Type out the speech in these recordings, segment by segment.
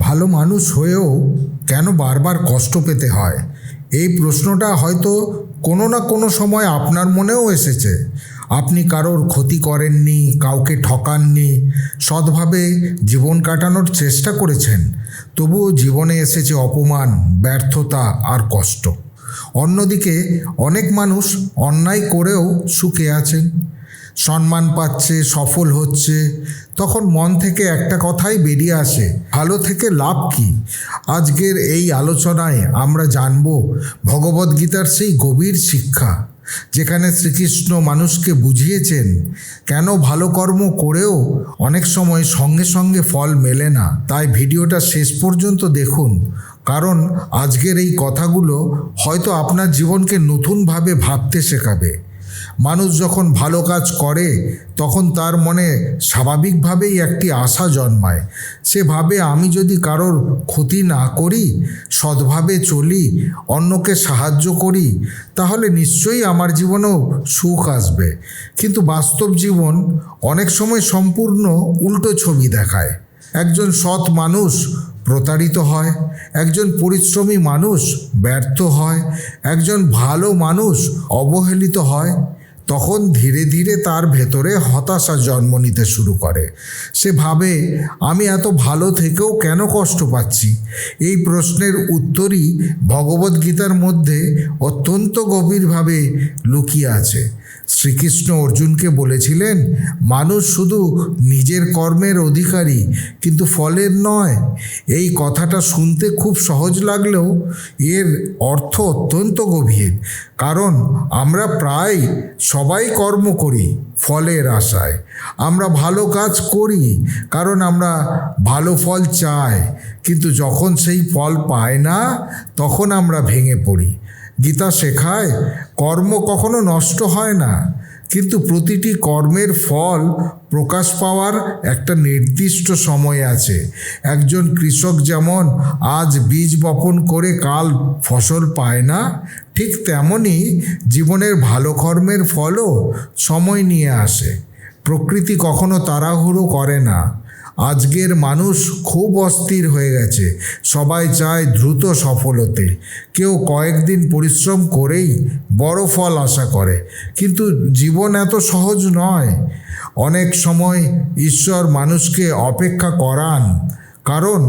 ভালো মানুষ হয়েও কেন বারবার কষ্ট পেতে হয়? এই প্রশ্নটা হয়তো কোনো না কোনো সময় আপনার মনেও এসেছে। আপনি কারোর ক্ষতি করেননি, কাউকে ঠকাননি, সৎভাবে জীবন কাটানোর চেষ্টা করেছেন, তবুও জীবনে এসেছে অপমান, ব্যর্থতা আর কষ্ট। অন্যদিকে অনেক মানুষ অন্যায় করেও সুখে আছেন, সম্মান পাচ্ছে, সফল হচ্ছে। তখন মন থেকে একটা কথাই বেরিয়ে আসে, ভালো থেকে লাভ কি? আজকের এই আলোচনায় আমরা জানব ভগবদ্গীতার সেই গভীর শিক্ষা, যেখানে শ্রীকৃষ্ণ মানুষকে বুঝিয়েছেন কেন ভালো কর্ম করেও অনেক সময় সঙ্গে সঙ্গে ফল মেলে না। তাই ভিডিওটা শেষ পর্যন্ত দেখুন, কারণ আজকের এই কথাগুলো হয়তো আপনার জীবনকে নতুনভাবে ভাবতে শেখাবে। মানুষ যখন ভালো কাজ করে তখন তার মনে স্বাভাবিকভাবেই একটি আশা জন্মায়। সে ভাবে, আমি যদি কারোর ক্ষতি না করি, সৎভাবে চলি, অন্যকে সাহায্য করি, তাহলে নিশ্চয়ই আমার জীবনেও সুখ আসবে। কিন্তু বাস্তব জীবন অনেক সময় সম্পূর্ণ উল্টো ছবি দেখায়। একজন সৎ মানুষ প্রতারিত হয়, একজন পরিশ্রমী মানুষ ব্যর্থ হয়, একজন ভালো মানুষ অবহেলিত হয়। তখন ধীরে ধীরে তার ভেতরে হতাশা জন্ম নিতে শুরু করে। সে ভাবে, আমি এত ভালো থেকেও কেন কষ্ট পাচ্ছি? এই প্রশ্নের উত্তরই ভগবদ্গীতার মধ্যে অত্যন্ত গভীরভাবে লুকিয়ে আছে। শ্রীকৃষ্ণ অর্জুনকে বলেছিলেন, মানুষ শুধু নিজের কর্মের অধিকারী, কিন্তু ফলের নয়। এই কথাটা শুনতে খুব সহজ লাগলেও এর অর্থ অত্যন্ত গভীর। কারণ আমরা প্রায় সবাই কর্ম করি ফলের আশায়। আমরা ভালো কাজ করি কারণ আমরা ভালো ফল চাই, কিন্তু যখন সেই ফল পাই না, তখন আমরা ভেঙে পড়ি। গীতা শেখায়, কর্ম কখনো নষ্ট হয় না, কিন্তু প্রতিটি কর্মের ফল প্রকাশ পাওয়ার একটা নির্দিষ্ট সময় আছে। একজন কৃষক যেমন আজ বীজ বপন করে কাল ফসল পায় না, ঠিক তেমনই জীবনের ভালো কর্মের ফলও সময় নিয়ে আসে। প্রকৃতি কখনো তাড়াহুড়ো করে না। আজকের মানুষ খুব অস্থির হয়ে গেছে, সবাই চায় দ্রুত সফল হতে। কেউ কয়েকদিন পরিশ্রম করেই বড় ফল আশা করে, কিন্তু জীবন এত সহজ নয়। অনেক সময় ঈশ্বর মানুষকে অপেক্ষা করান, কারণ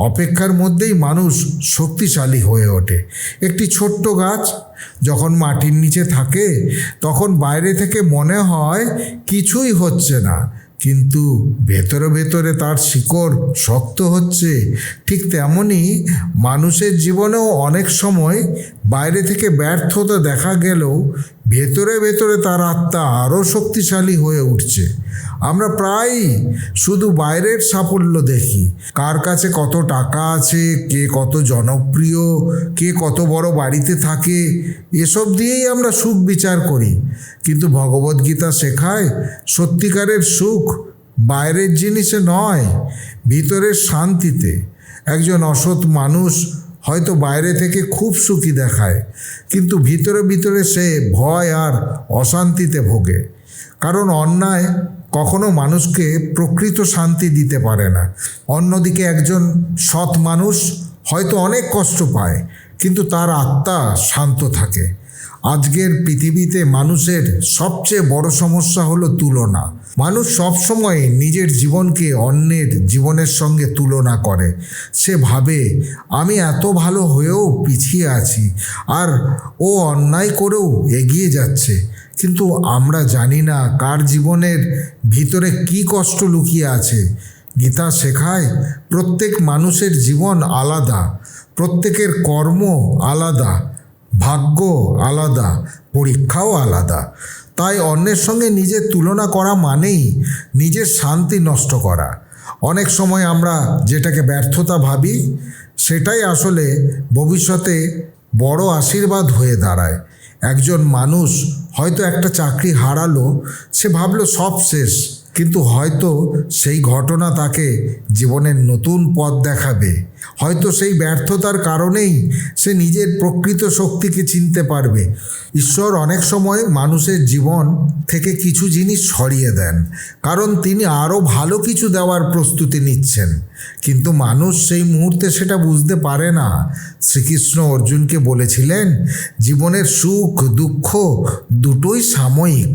অপেক্ষার মধ্যেই মানুষ শক্তিশালী হয়ে ওঠে। একটি ছোট্ট গাছ যখন মাটির নিচে থাকে, তখন বাইরে থেকে মনে হয় কিছুই হচ্ছে না, কিন্তু ভেতরে ভেতরে তার শিকড় শক্ত হচ্ছে। ঠিক তেমনই মানুষের জীবনেও অনেক সময় বাইরে থেকে ব্যর্থতা দেখা গেলেও ভেতরে ভেতরে তার আত্মা আরও শক্তিশালী হয়ে উঠছে। আমরা প্রায়ই শুধু বাইরের সাফল্য দেখি, কার কাছে কত টাকা আছে, কে কত জনপ্রিয়, কে কত বড় বাড়িতে থাকে, এসব দিয়েই আমরা সুখ বিচার করি। কিন্তু ভগবদ্গীতা শেখায়, সত্যিকারের সুখ বাইরের জিনিসে নয়, ভিতরের শান্তিতে। একজন অসৎ মানুষ হয়তো বাইরে থেকে খুব সুখী দেখায়, কিন্তু ভিতরে ভিতরে সে ভয় আর অশান্তিতে ভোগে। কারণ অন্যায় কখনো মানুষকে প্রকৃত শান্তি দিতে পারে না। অন্যদিকে একজন সৎ মানুষ হয়তো অনেক কষ্ট পায়, কিন্তু তার আত্মা শান্ত থাকে। আজকের পৃথিবীতে মানুষের সবচেয়ে বড় সমস্যা হলো তুলনা। মানুষ সবসময় নিজের জীবনকে অন্যের জীবনের সঙ্গে তুলনা করে। সে ভাবে, আমি এত ভালো হয়েও পিছিয়ে আছি, আর ও অন্যায় করেও এগিয়ে যাচ্ছে। কিন্তু আমরা জানি না কার জীবনের ভিতরে কি কষ্ট লুকিয়ে আছে। গীতা শেখায়, প্রত্যেক মানুষের জীবন আলাদা, প্রত্যেকের কর্ম আলাদা, ভাগ্য আলাদা, পরীক্ষাও আলাদা। তাই অন্যের সঙ্গে নিজের তুলনা করা মানেই নিজের শান্তি নষ্ট করা। অনেক সময় আমরা যেটাকে ব্যর্থতা ভাবি, সেটাই আসলে ভবিষ্যতে বড় আশীর্বাদ হয়ে দাঁড়ায়। একজন মানুষ হয়তো একটা চাকরি হারালো, সে ভাবলো সব শেষ, কিন্তু হয়তো সেই ঘটনা তাকে জীবনের নতুন পথ দেখাবে। হয়তো সেই ব্যর্থতার কারণেই সে নিজের প্রকৃত শক্তিকে চিনতে পারবে। ঈশ্বর অনেক সময় মানুষের জীবন থেকে কিছু জিনিস সরিয়ে দেন, কারণ তিনি আরও ভালো কিছু দেওয়ার প্রস্তুতি নিচ্ছেন, কিন্তু মানুষ সেই মুহূর্তে সেটা বুঝতে পারে না। শ্রীকৃষ্ণ অর্জুনকে বলেছিলেন, জীবনের সুখ দুঃখ দুটোই সাময়িক।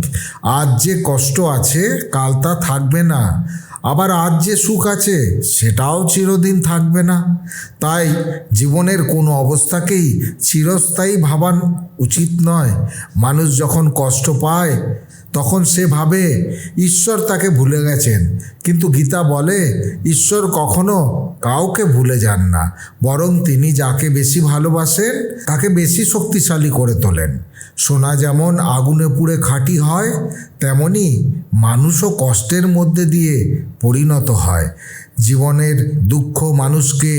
আজ যে কষ্ট আছে কাল তা থাকবে না, আবার আজ যে সুখ আছে সেটাও চিরদিন থাকবে না। তাই জীবনের কোনো অবস্থাকেই চিরস্থায়ী ভাবা উচিত নয়। মানুষ যখন কষ্ট পায় তখন সে ভাবে ঈশ্বর তাকে ভুলে গেছেন, কিন্তু গীতা বলে ঈশ্বর কখনো কাউকে ভুলে যান না, বরং তিনি যাকে বেশি ভালোবাসেন তাকে বেশি শক্তিশালী করে তোলেন। সোনা যেমন আগুনে পুড়ে খাঁটি হয়, তেমনি মানুষও কষ্টের মধ্যে দিয়ে পরিণত হয়। জীবনের দুঃখ মানুষকে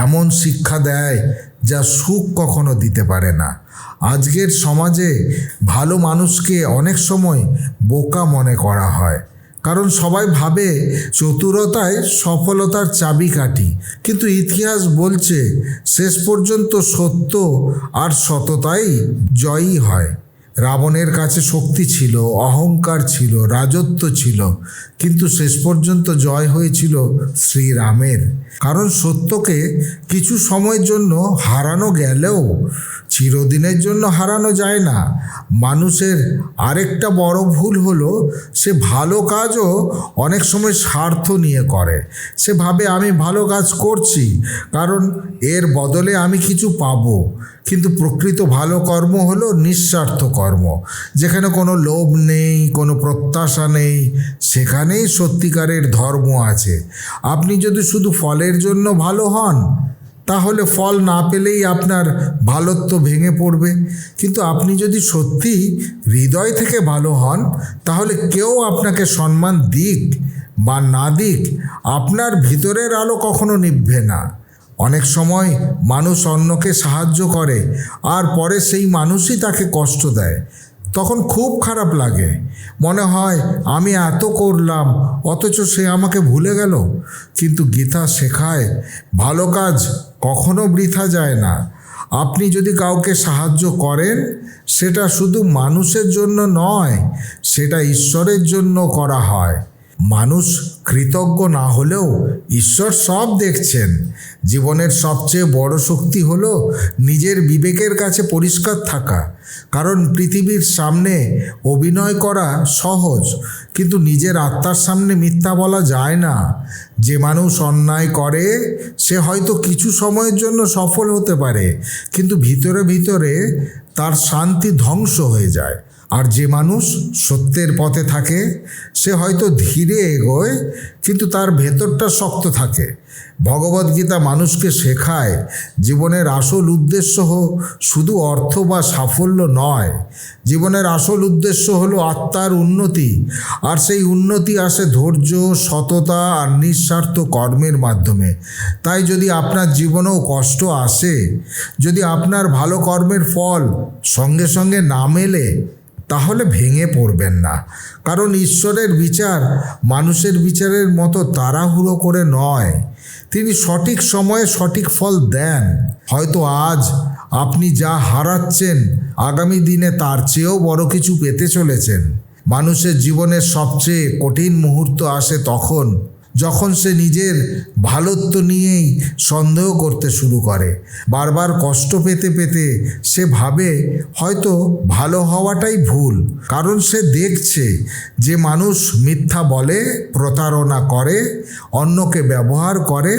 এমন শিক্ষা দেয় যা সুখ কখনো দিতে পারে না। আজকের সমাজে ভালো মানুষকে অনেক সময় বোকা মনে করা হয়, কারণ সবাই ভাবে চতুরতায় সফলতার চাবিকাঠি, কিন্তু ইতিহাস বলছে শেষ পর্যন্ত সত্য আর সততাই জয়ী হয়। রাবণের কাছে শক্তি ছিল, অহংকার ছিল, রাজত্ব ছিল, কিন্তু শেষ পর্যন্ত জয় হয়েছিল শ্রীরামের। কারণ সত্যকে কিছু সময়ের জন্য হারানো গেলেও চিরদিনের জন্য হারানো যায় না। মানুষের আরেকটা বড় ভুল হলো সে ভালো কাজও অনেক সময় স্বার্থ নিয়ে করে। সে ভাবে আমি ভালো কাজ করছি কারণ এর বদলে আমি কিছু পাবো, কিন্তু প্রকৃত ভালো কর্ম হলো নিঃস্বার্থ কর্ম, যেখানে কোনো লোভ নেই, কোনো প্রত্যাশা নেই, সেখানেই সত্যিকারের ধর্ম আছে। আপনি যদি শুধু ফলের জন্য ভালো হন তাহলে ফল না পেলেই আপনার ভালোত্ব ভেঙে পড়বে, কিন্তু আপনি যদি সত্যি হৃদয় থেকে ভালো হন তাহলে কেউ আপনাকে সম্মান দিক বা না দিক আপনার ভিতরের আলো কখনো নিভবে না। অনেক সময় মানুষ অন্যকে সাহায্য করে আর পরে সেই মানুষই তাকে কষ্ট দেয়, তখন খুব খারাপ লাগে। মনে হয় আমি এত করলাম অথচ সে আমাকে ভুলে গেল। কিন্তু গীতা শেখায় ভালো কাজ কখনো বৃথা যায় না। আপনি যদি কাউকে সাহায্য করেন সেটা শুধু মানুষের জন্য নয়, সেটা ঈশ্বরের জন্য করা হয়। মানুষ কৃতজ্ঞ না হলেও ঈশ্বর সব দেখছেন। জীবনের সবচেয়ে বড় শক্তি হলো নিজের বিবেকের কাছে পরিষ্কার থাকা, কারণ পৃথিবীর সামনে অভিনয় করা সহজ, কিন্তু নিজের আত্মার সামনে মিথ্যা বলা যায় না। যে মানুষ অন্যায় করে সে হয়তো কিছু সময়ের জন্য সফল হতে পারে, কিন্তু ভিতরে ভিতরে তার শান্তি ধ্বংস হয়ে যায়। আর যে মানুষ সত্যের পথে থাকে সে হয়তো ধীরে এগোয়, কিন্তু তার ভেতরটা শক্ত থাকে। ভগবদ্গীতা মানুষকে শেখায় জীবনের আসল উদ্দেশ্য শুধু অর্থ বা সাফল্য নয়। জীবনের আসল উদ্দেশ্য হলো আত্মার উন্নতি, আর সেই উন্নতি আসে ধৈর্য, সততা আর নিঃস্বার্থ কর্মের মাধ্যমে। তাই যদি আপনার জীবনেও কষ্ট আসে, যদি আপনার ভালো কর্মের ফল সঙ্গে সঙ্গে না মেলে, তাহলে ভেঙে পড়বেন না, কারণ ঈশ্বরের বিচার মানুষের বিচারের মতো তাড়াহুড়ো করে নয়। তিনি সঠিক সময়ে সঠিক ফল দেন। হয়তো আজ আপনি যা হারাচ্ছেন আগামী দিনে তার চেয়েও বড় কিছু পেতে চলেছেন। মানুষের জীবনের সবচেয়ে কঠিন মুহূর্ত আসে তখন যখন সে নিজের ভালোত্ব নিয়েই সন্দেহ করতে শুরু করে। বারবার কষ্ট পেতে পেতে সে ভাবে হয়তো ভালো হওয়াটাই ভুল, কারণ সে দেখছে যে মানুষ মিথ্যা বলে, প্রতারণা করে, অন্যকে ব্যবহার করে,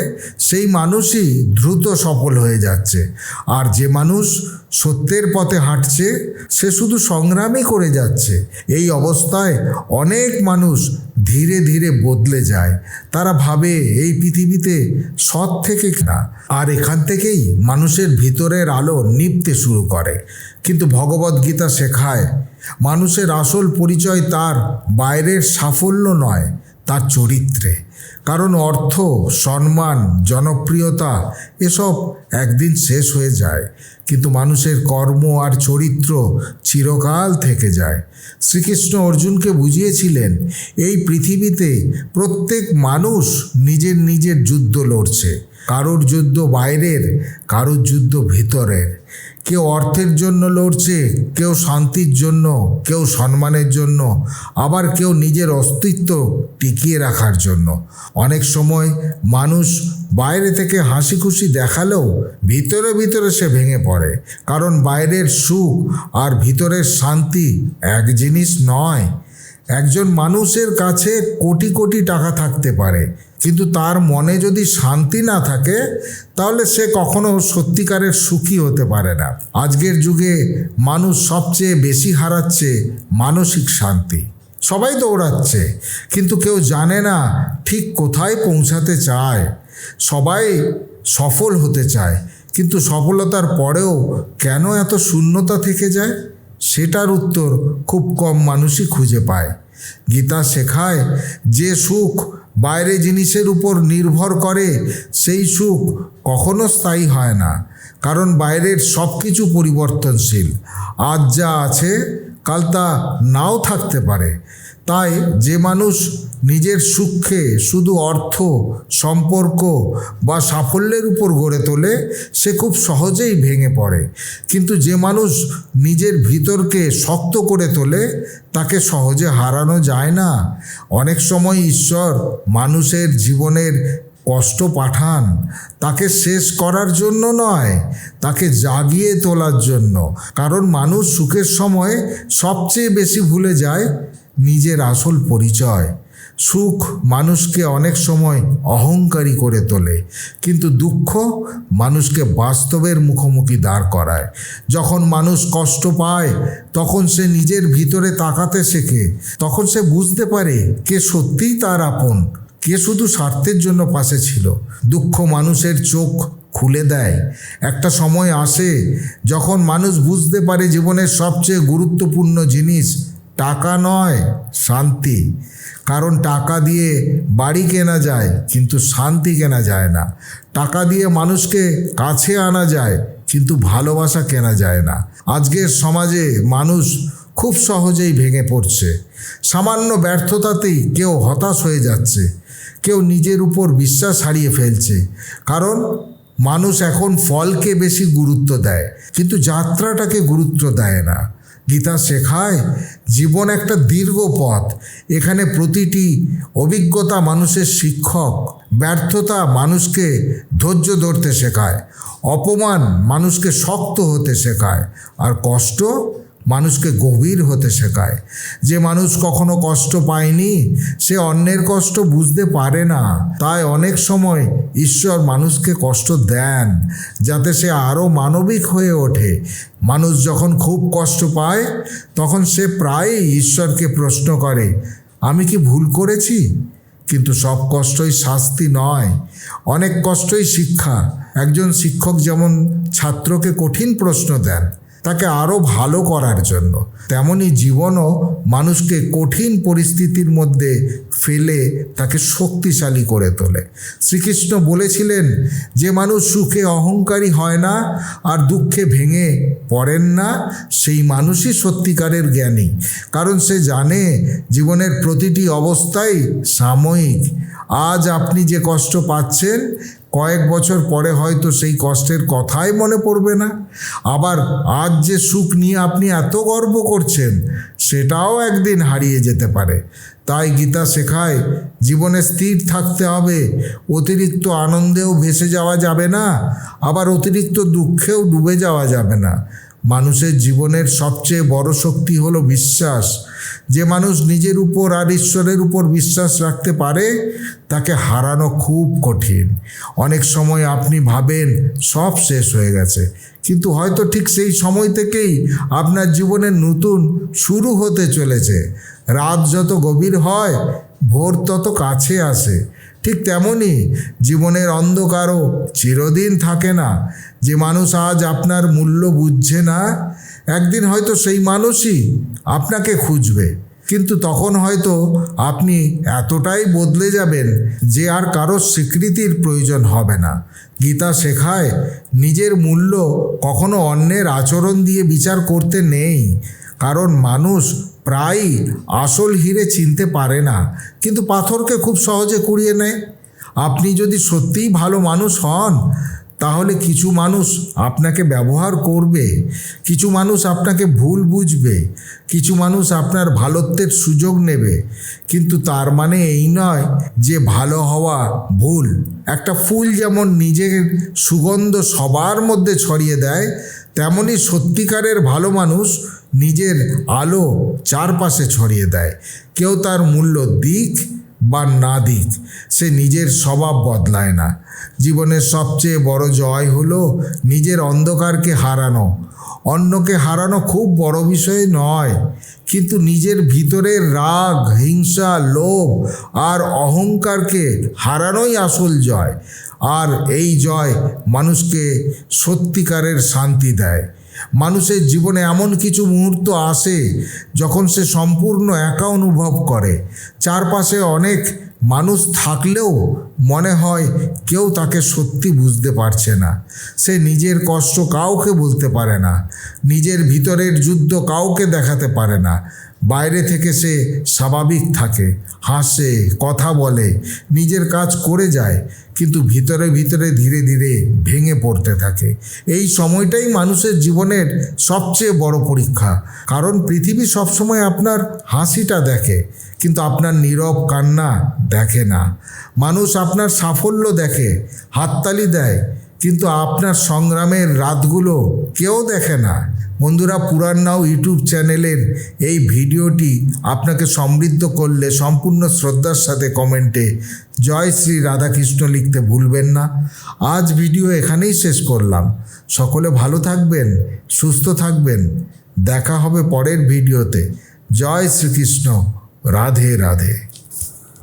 সেই মানুষই দ্রুত সফল হয়ে যাচ্ছে। আর যে মানুষ সত্যের পথে হাঁটছে সে শুধু সংগ্রামই করে যাচ্ছে। এই অবস্থায় অনেক মানুষ ধীরে ধীরে বদলে যায়। তারা ভাবে এই পৃথিবীতে সৎ থেকে না, আর এখান থেকেই মানুষের ভিতরের আলো নিভতে শুরু করে। কিন্তু ভগবদ্গীতা শেখায় মানুষের আসল পরিচয় তার বাইরের সাফল্য নয়, তার চরিত্রে। কারণ অর্থ, সম্মান, জনপ্রিয়তা এসব একদিন শেষ হয়ে যায়, কিন্তু মানুষের কর্ম আর চরিত্র চিরকাল থেকে যায়। শ্রীকৃষ্ণ অর্জুনকে বুঝিয়েছিলেন, এই পৃথিবীতে প্রত্যেক মানুষ নিজের নিজের যুদ্ধ লড়ছে। কারোর যুদ্ধ বাইরের, কারোর যুদ্ধ ভিতরের। কেউ অর্থের জন্য লড়ছে, কেউ শান্তির জন্য, কেউ সম্মানের জন্য, আবার কেউ নিজের অস্তিত্ব টিকিয়ে রাখার জন্য। অনেক সময় মানুষ বাইরে থেকে হাসি খুশি দেখালেও ভিতরে ভিতরে সে ভেঙে পড়ে, কারণ বাইরের সুখ আর ভিতরের শান্তি এক জিনিস নয়। একজন মানুষের কাছে কোটি কোটি টাকা থাকতে পারে, কিন্তু তার মনে যদি শান্তি না থাকে, তাহলে সে কখনো সত্যিকারের সুখী হতে পারে না। আজকের যুগে মানুষ সবচেয়ে বেশি হারাচ্ছে মানসিক শান্তি। সবাই দৌড়াচ্ছে, কিন্তু কেউ জানে না ঠিক কোথায় পৌঁছাতে চায়। সবাই সফল হতে চায়, কিন্তু সফলতার পরেও কেন এত শূন্যতা থেকে যায়, সেটার উত্তর খুব কম মানুষই খুঁজে পায়। গীতা শেখায়, যে সুখ বাইরে জিনিসের উপর নির্ভর করে সেই সুখ কখনো স্থায়ী হয় না, কারণ বাইরের সব কিছু পরিবর্তনশীল। আজ যা আছে কাল তা নাও থাকতে পারে। তাই যে মানুষ নিজের সুখকে শুধু অর্থ, সম্পর্ক বা সাফল্যের উপর গড়ে তোলে, সে খুব সহজেই ভেঙে পড়ে। কিন্তু যে মানুষ নিজের ভিতরকে শক্ত করে তোলে, তাকে সহজে হারানো যায় না। অনেক সময় ঈশ্বর মানুষের জীবনের কষ্ট পাঠান, তাকে শেষ করার জন্য নয়, তাকে জাগিয়ে তোলার জন্য। কারণ মানুষ সুখের সময় সবচেয়ে বেশি ভুলে যায় নিজের আসল পরিচয়। সুখ মানুষকে অনেক সময় অহংকারী করে তোলে, কিন্তু দুঃখ মানুষকে বাস্তবের মুখোমুখি দাঁড় করায়। যখন মানুষ কষ্ট পায়, তখন সে নিজের ভিতরে তাকাতে শেখে। তখন সে বুঝতে পারে কে সত্যিই তার আপন, কে শুধু স্বার্থের জন্য পাশে ছিল। দুঃখ মানুষের চোখ খুলে দেয়। একটা সময় আসে যখন মানুষ বুঝতে পারে জীবনের সবচেয়ে গুরুত্বপূর্ণ জিনিস টাকা নয়, শান্তি। কারণ টাকা দিয়ে বাড়ি কেনা যায়, কিন্তু শান্তি কেনা যায় না। টাকা দিয়ে মানুষকে কাছে আনা যায়, কিন্তু ভালোবাসা কেনা যায় না। আজকের সমাজে মানুষ খুব সহজেই ভেঙে পড়ছে। সামান্য ব্যর্থতাতেই কেউ হতাশ হয়ে যাচ্ছে, কেউ নিজের উপর বিশ্বাস হারিয়ে ফেলছে। কারণ মানুষ এখন ফলকে বেশি গুরুত্ব দেয়, কিন্তু যাত্রাটাকে গুরুত্ব দেয় না। গীতা শেখায়, জীবন একটা দীর্ঘ পথ। এখানে প্রতিটি অভিজ্ঞতা মানুষের শিক্ষক। ব্যর্থতা মানুষকে ধৈর্য ধরতে শেখায়, অপমান মানুষকে শক্ত হতে শেখায়, আর কষ্ট মানুষকে গভীর হতে শেখায়। যে মানুষ কখনো কষ্ট পায়নি, সে অন্যের কষ্ট বুঝতে পারে না। তাই অনেক সময় ঈশ্বর মানুষকে কষ্ট দেন, যাতে সে আরও মানবিক হয়ে ওঠে। মানুষ যখন খুব কষ্ট পায়, তখন সে প্রায়ই ঈশ্বরকে প্রশ্ন করে, আমি কি ভুল করেছি? কিন্তু সব কষ্টই শাস্তি নয়, অনেক কষ্টই শিক্ষা। একজন শিক্ষক যেমন ছাত্রকে কঠিন প্রশ্ন দেন তাকে আরও ভালো করার জন্য, তেমনি জীবনও মানুষকে কঠিন পরিস্থিতির মধ্যে ফেলে তাকে শক্তিশালী করে তোলে। শ্রীকৃষ্ণ বলেছিলেন, যে মানুষ সুখে অহংকারী হয় না আর দুঃখে ভেঙে পড়েন না, সেই মানুষই সত্যিকারের জ্ঞানী। কারণ সে জানে জীবনের প্রতিটি অবস্থাই সাময়িক। আজ আপনি যে কষ্ট পাচ্ছেন, কয়েক বছর পরে হয়তো সেই কষ্টের কথাই মনে পড়বে না। আবার আজ যে সুখ নিয়ে আপনি এত গর্ব করছেন, সেটাও একদিন হারিয়ে যেতে পারে। তাই গীতা শেখায়, জীবনে স্থির থাকতে হবে। অতিরিক্ত আনন্দেও ভেসে যাওয়া যাবে না, আবার অতিরিক্ত দুঃখেও ডুবে যাওয়া যাবে না। মানুষের জীবনের সবচেয়ে বড় শক্তি হলো বিশ্বাস। যে মানুষ নিজের উপর আর ঈশ্বরের উপর বিশ্বাস রাখতে পারে, তাকে হারানো খুব কঠিন। অনেক সময় আপনি ভাবেন সব শেষ হয়ে গেছে, কিন্তু হয়তো ঠিক সেই সময় থেকেই আপনার জীবনের নতুন শুরু হতে চলেছে। রাত যত গভীর হয়, ভোর তত কাছে আসে। ঠিক তেমনই জীবনের অন্ধকারও চিরদিন থাকে না। যে মানুষ আজ আপনার মূল্য বুঝছে না, একদিন হয়তো সেই মানুষই আপনাকে খুঁজবে। কিন্তু তখন হয়তো আপনি এতটাই বদলে যাবেন যে আর কারোর স্বীকৃতির প্রয়োজন হবে না। গীতা শেখায় নিজের মূল্য কখনো অন্যের আচরণ দিয়ে বিচার করতে নেই, কারণ মানুষ প্রায়ই আসল হিরে চিনতে পারে না, কিন্তু পাথরকে খুব সহজে কুড়িয়ে নেয়। আপনি যদি সত্যিই ভালো মানুষ হন, তাহলে কিছু মানুষ আপনাকে ব্যবহার করবে, কিছু মানুষ আপনাকে ভুল বুঝবে, কিছু মানুষ আপনার ভালোত্বের সুযোগ নেবে, কিন্তু তার মানে এই নয় যে ভালো হওয়া ভুল। একটা ফুল যেমন নিজের সুগন্ধ সবার মধ্যে ছড়িয়ে দেয়, তেমনি সত্যিকারের ভালো মানুষ নিজের আলো চারপাশে ছড়িয়ে দেয়। কেউ তার মূল্য দিক বা না দিক, সে নিজের স্বভাব বদলায় না। জীবনের সবচেয়ে বড় জয় হলো নিজের অন্ধকারকে হারানো। অন্যকে হারানো খুব বড় বিষয় নয়, কিন্তু নিজের ভিতরের রাগ, হিংসা, লোভ আর অহংকারকে হারানোই আসল জয়। আর এই জয় মানুষকে সত্যিকারের শান্তি দেয়। মানুষের জীবনে এমন কিছু মুহূর্ত আসে যখন সে সম্পূর্ণ একা অনুভব করে। চারপাশে অনেক মানুষ থাকলেও মনে হয় কেউ তাকে সত্যি বুঝতে পারছে না। সে নিজের কষ্ট কাউকে বলতে পারে না, নিজের ভিতরের যুদ্ধ কাউকে দেখাতে পারে না। বাইরে থেকে সে স্বাভাবিক থাকে, হাসে, কথা বলে, নিজের কাজ করে যায়, কিন্তু ভিতরে ভিতরে ধীরে ধীরে ভেঙে পড়তে থাকে। এই সময়টাই মানুষের জীবনের সবচেয়ে বড় পরীক্ষা, কারণ পৃথিবী সবসময় আপনার হাসিটা দেখে, কিন্তু আপনার নীরব কান্না দেখে না। মানুষ আপনার সাফল্য দেখে, হাততালি দেয়, কিন্তু আপনার সংগ্রামের রাতগুলো কেউ দেখে না। বন্ধুরা, পুরাণ নাও ইউটিউব চ্যানেলের এই ভিডিওটি আপনাকে সমৃদ্ধ করলে সম্পূর্ণ শ্রদ্ধার সাথে কমেন্টে জয় শ্রী রাধাকৃষ্ণ লিখতে ভুলবেন না। আজ ভিডিও এখানেই শেষ করলাম। সকলে ভালো থাকবেন, সুস্থ থাকবেন। দেখা হবে পরের ভিডিওতে। জয় শ্রীকৃষ্ণ। রাধে রাধে।